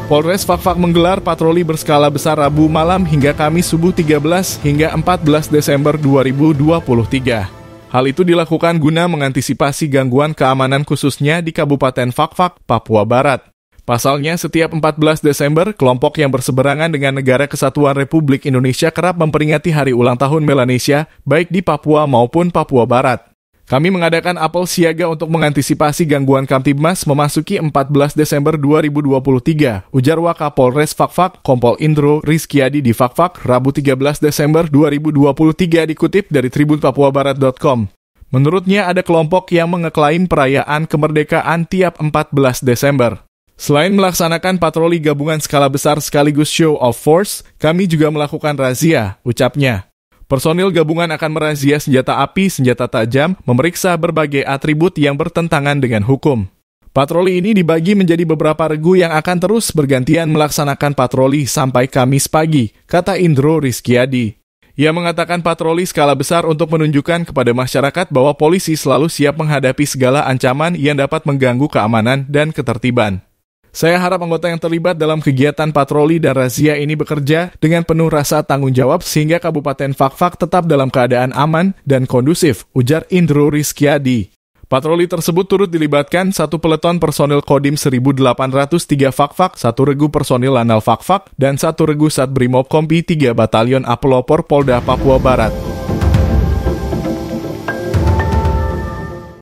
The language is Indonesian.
Polres Fakfak menggelar patroli berskala besar Rabu malam hingga Kamis subuh 13 hingga 14 Desember 2023. Hal itu dilakukan guna mengantisipasi gangguan keamanan khususnya di Kabupaten Fakfak, Papua Barat. Pasalnya, setiap 14 Desember, kelompok yang berseberangan dengan Negara Kesatuan Republik Indonesia kerap memperingati hari ulang tahun Melanesia, baik di Papua maupun Papua Barat. Kami mengadakan apel siaga untuk mengantisipasi gangguan Kamtibmas memasuki 14 Desember 2023, ujar Wakapolres Fakfak, Kompol Indro Rizkyadi di Fakfak, Rabu 13 Desember 2023 dikutip dari tribunpapuabarat.com. Menurutnya ada kelompok yang mengeklaim perayaan kemerdekaan tiap 14 Desember. Selain melaksanakan patroli gabungan skala besar sekaligus show of force, kami juga melakukan razia, ucapnya. Personil gabungan akan merazia senjata api, senjata tajam, memeriksa berbagai atribut yang bertentangan dengan hukum. Patroli ini dibagi menjadi beberapa regu yang akan terus bergantian melaksanakan patroli sampai Kamis pagi, kata Indro Rizkyadi. Ia mengatakan patroli skala besar untuk menunjukkan kepada masyarakat bahwa polisi selalu siap menghadapi segala ancaman yang dapat mengganggu keamanan dan ketertiban. Saya harap anggota yang terlibat dalam kegiatan patroli dan razia ini bekerja dengan penuh rasa tanggung jawab sehingga Kabupaten Fakfak tetap dalam keadaan aman dan kondusif, ujar Indro Rizkyadi. Patroli tersebut turut dilibatkan 1 peleton personil Kodim 1803 Fakfak, 1 regu personil Lanal Fakfak, dan 1 regu Satbrimob Kompi 3 Batalion Apelopor Polda Papua Barat.